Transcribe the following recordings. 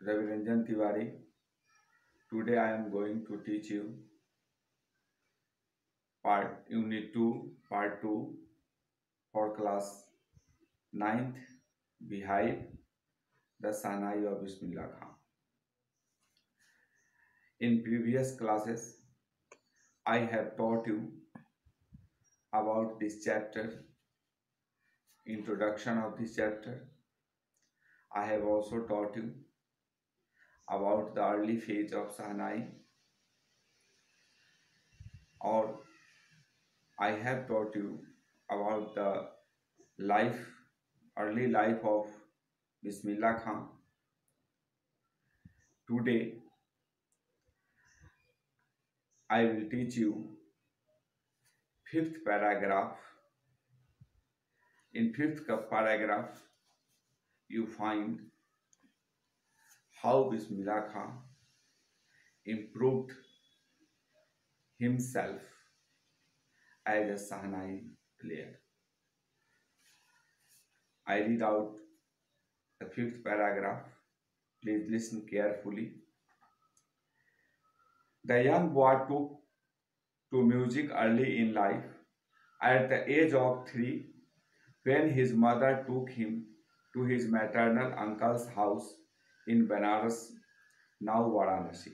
Raviranjan Tiwari. Today I am going to teach you part Unit 2, Part 2 for class ninth. Behind the Sahnai of Bismillah Khan. In previous classes, I have taught you about this chapter, introduction of this chapter. I have also taught you about the early phase of Sahnai, or I have taught you about the life, early life of Bismillah Khan. Today, I will teach you fifth paragraph. In fifth paragraph, you find how Bismillah Khan improved himself as a Sahnai player. I read out the fifth paragraph. Please listen carefully. The young boy took to music early in life. At the age of 3, when his mother took him to his maternal uncle's house in Banaras, now Varanasi.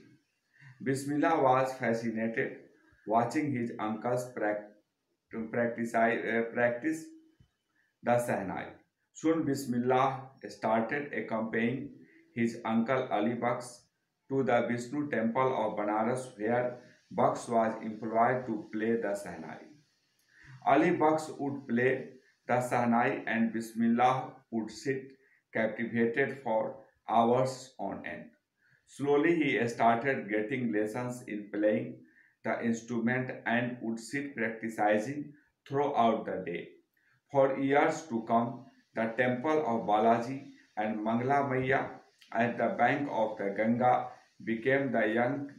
Bismillah was fascinated watching his uncle's practice the Sahnai. Soon Bismillah started accompanying his uncle Ali Baksh to the Vishnu temple of Banaras, where Baksh was employed to play the Sahnai. Ali Baksh would play the Sahnai and Bismillah would sit captivated for hours on end. Slowly he started getting lessons in playing the instrument and would sit practicing throughout the day. For years to come, the temple of Balaji and Mangla Maya at the bank of the Ganga became the young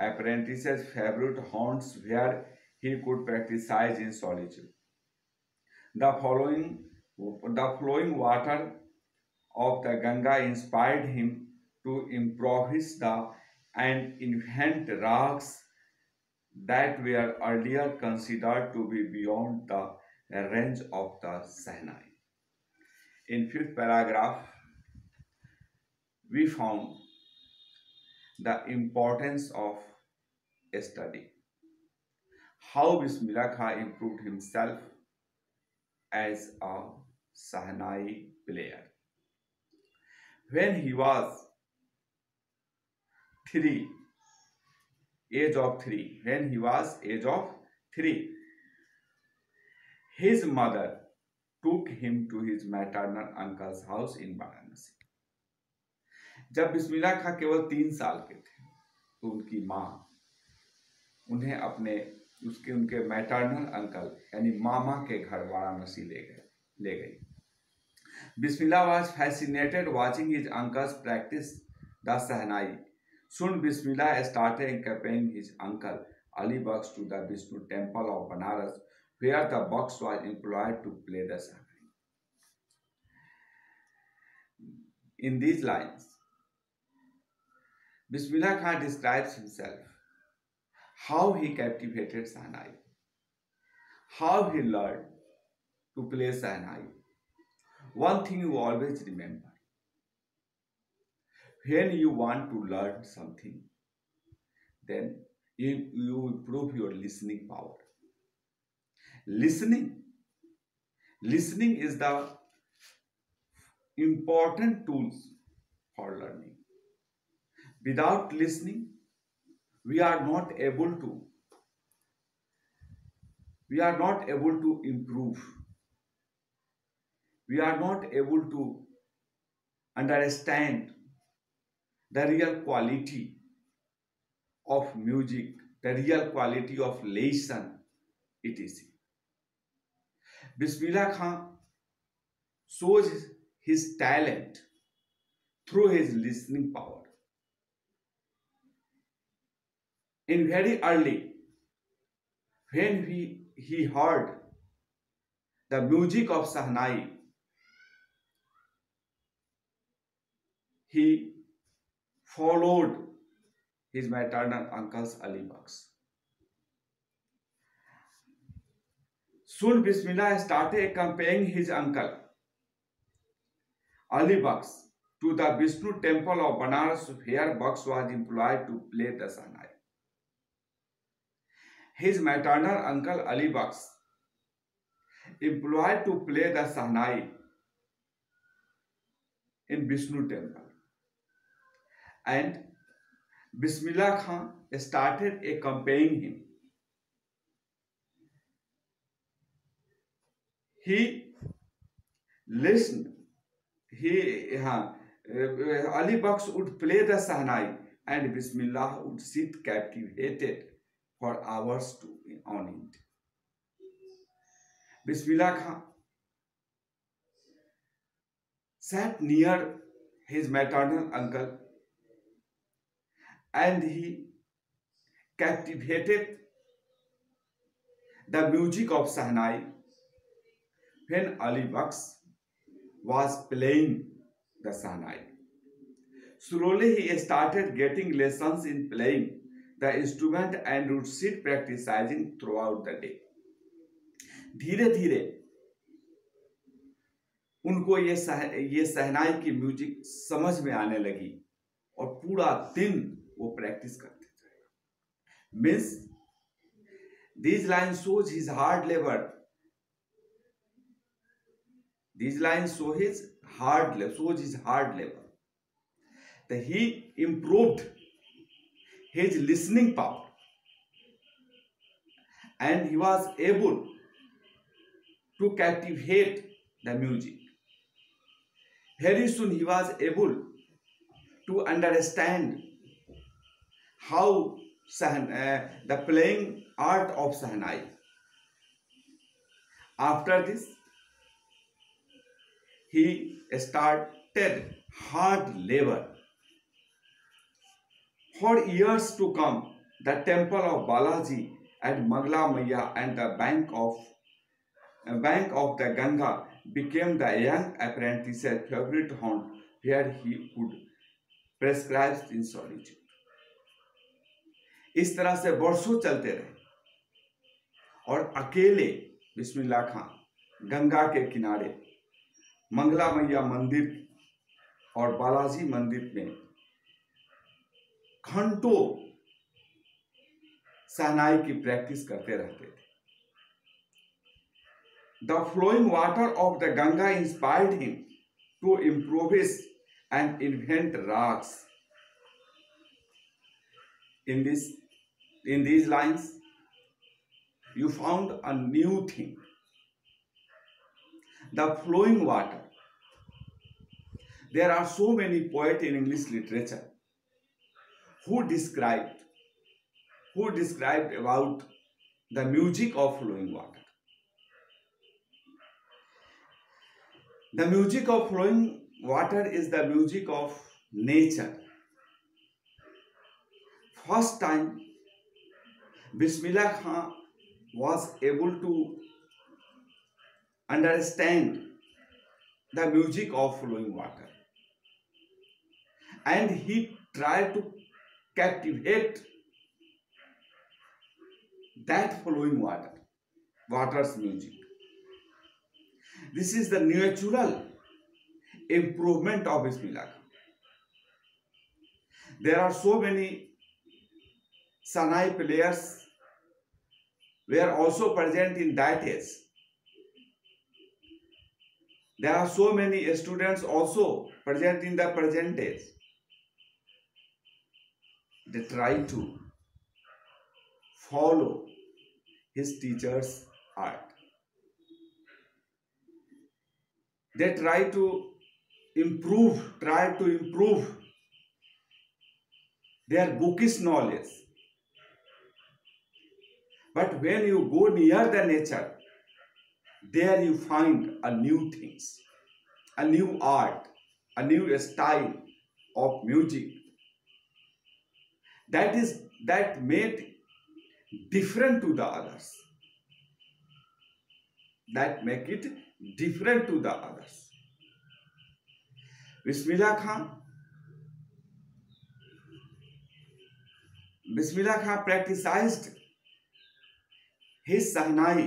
apprentice's favorite haunts where he could practice in solitude. The flowing water of the Ganga inspired him to improvise and invent rags that were earlier considered to be beyond the range of the Sahnai. In fifth paragraph, we found the importance of study. How Bismillah Khan improved himself as a Sahnai player. When he was 3, age of 3, his mother took him to his maternal uncle's house in Varanasi. जब बिस्मिल्लाह खां केवल 3 साल के थे तो उनकी माँ उन्हें उनके मैटरनल अंकल यानी मामा के घर वाराणसी ले गई. Bismillah was fascinated watching his uncles practice the Sahnai. Soon Bismillah started accompanying his uncle Ali Baksh to the Vishnu temple of Banaras, where the Baksh was employed to play the Sahnai. In these lines, Bismillah Khan describes himself, how he captivated Sahnai, how he learned to play Sahnai. One thing you always remember, when you want to learn something, then you improve your listening power. Listening is the important tools for learning. Without listening, we are not able to improve. We are not able to understand the real quality of music, the real quality of lesson, etc. Bismillah Khan shows his talent through his listening power. In very early, when he heard the music of Sahnai, he followed his maternal uncles Ali Bux. Soon Bismillah started accompanying his uncle Ali Bux to the Vishnu temple of Banaras, where Bux was employed to play the Sahnai. His maternal uncle Ali Bux, employed to play the Sahnai in Vishnu temple, and Bismillah Khan started accompanying him. He listened. Ali Bux would play the Sahnai, and Bismillah would sit captivated for hours on it. Bismillah Khan sat near his maternal uncle, and he captivated the music of Sahnai when Ali Bux was playing the Sahnai. Slowly he started getting lessons in playing the instrument and would sit practicing throughout the day. धीरे धीरे उनको ये सहनाई की music समझ में आने लगी और पूरा दिन वो प्रैक्टिस करते थे. Means these lines shows his hard labor. These lines shows his hard labor. That he improved his listening power, and he was able to captivate the music. Very soon he was able to understand how the playing art of Sahnai. After this, he started hard labor. For years to come, the temple of Balaji and Mangla Maiya and the bank of the Ganga became the young apprentice's favorite haunt, where he could prescribe in solitude. इस तरह से वर्षों चलते रहे और अकेले बिस्मिल्लाह खां गंगा के किनारे मंगला मैया मंदिर और बालाजी मंदिर में घंटों सहनाई की प्रैक्टिस करते रहते थे. The flowing water of the Ganga inspired him to improvise and invent rags. In these lines, you found a new thing. The flowing water. There are so many poets in English literature who described about the music of flowing water. The music of flowing water is the music of nature. First time, Bismillah Khan was able to understand the music of flowing water, and he tried to captivate that flowing water's music. This is the natural improvement of Bismillah. There are so many Sahnai players were also present in that age. There are so many students also present in the present age. They try to follow his teacher's art. They try to improve their bookish knowledge. But when you go near the nature, there you find a new things, a new art, a new style of music that made different to the others. That make it different to the others. Bismillah Khan Bismillah Khan practiced his Sahnai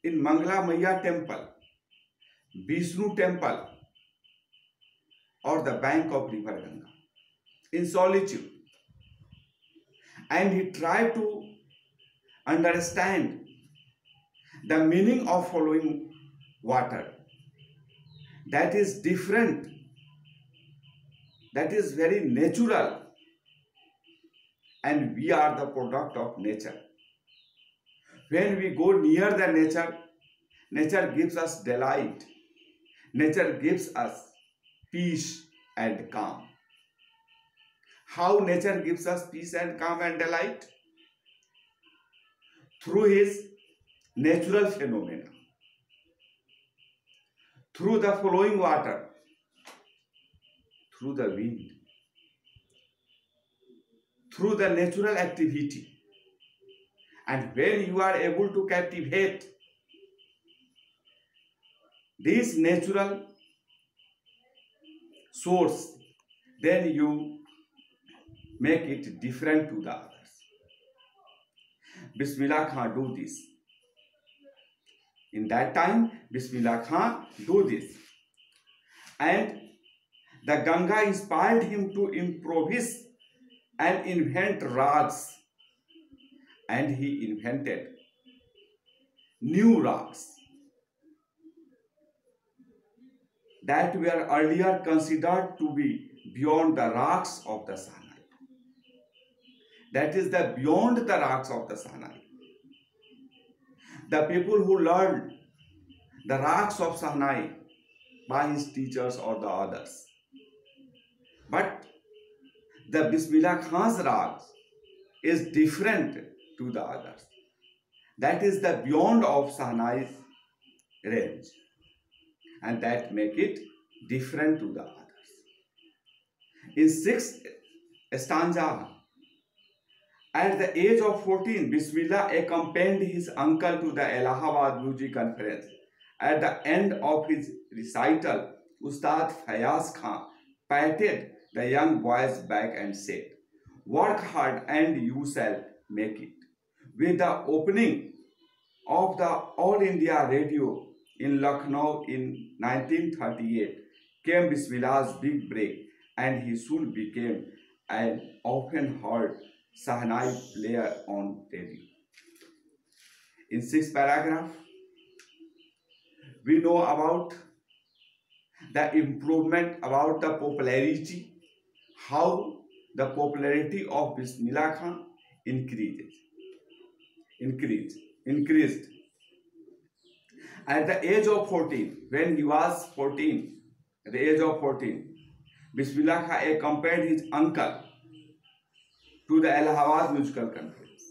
in Mangla Maya temple, Vishnu temple, or the bank of river Ganga in solitude, and he tried to understand the meaning of following water. That is different, that is very natural, and we are the product of nature. When we go near the nature, nature gives us delight, nature gives us peace and calm. How nature gives us peace and calm and delight? Through his natural phenomena, through the flowing water, through the wind, through the natural activity. And when you are able to captivate this natural source, then you make it different to the others. Bismillah Khan do this. In that time, Bismillah Khan do this. And the Ganga inspired him to improvise and invent rags. And he invented new rags that were earlier considered to be beyond the rags of the Sahnai. That is the beyond the rags of the Sahnai. The people who learned the rags of Sahnai by his teachers or the others. But the Bismillah Khan's rags is different to the others. That is the beyond of Sahnai's range, and that make it different to the others. In 6th stanza, at the age of 14, Bismillah accompanied his uncle to the Allahabad music conference. At the end of his recital, Ustad Fayaz Khan patted the young boy's back and said, "Work hard and you shall make it." With the opening of the All India Radio in Lucknow in 1938 came Bismillah's big break, and he soon became an often heard Sahnai player on radio. In 6th paragraph, we know about the improvement, about the popularity, how the popularity of Bismillah Khan increased. At the age of 14, when he was 14, at the age of 14, Bismillah Khan accompanied his uncle to the Allahabad musical conference.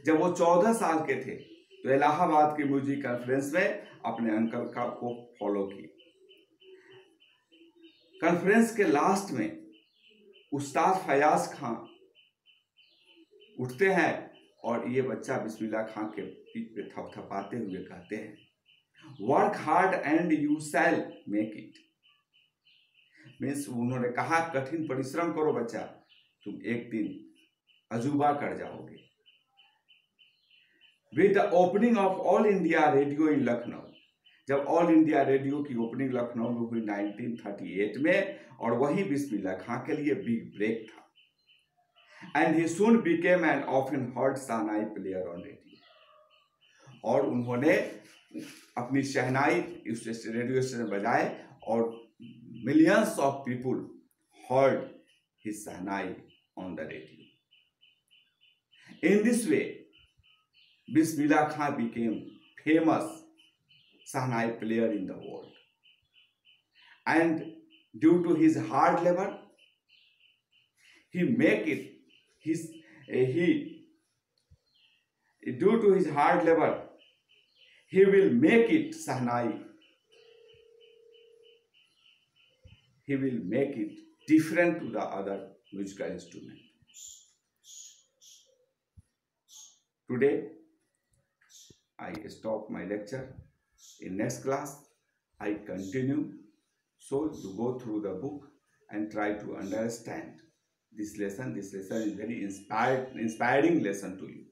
जब वो 14 साल के थे, तो इलाहाबाद की music conference में अपने uncle को फॉलो किया। कॉन्फ्रेंस के लास्ट में उस्ताद फयाज खां उठते हैं और ये बच्चा बिस्मिल्लाह खां के पीठ पे थपथपाते हुए कहते हैं, work hard and you shall make it. Means उन्होंने कहा कठिन परिश्रम करो बच्चा, तुम एक दिन अजूबा कर जाओगे। With the opening of All India Radio in Lucknow, जब ऑल इंडिया रेडियो की ओपनिंग लखनऊ में हुई 1938 में, और वही बिस्मिल्लाह खां के लिए बिग ब्रेक था। And he soon became an often heard shehnai player on radio, और उन्होंने अपनी शहनाई उस रेडियो स्टेशन बजाए और millions of people heard his shehnai on the radio. In this way, Bismillah Khan became famous Sahnai player in the world. And due to his hard labor, due to his hard labor, he will make it Sahnai. He will make it different to the other musical instruments. Today, I stop my lecture. In next class, I continue. So you go through the book and try to understand this lesson. This lesson is very inspiring lesson to you.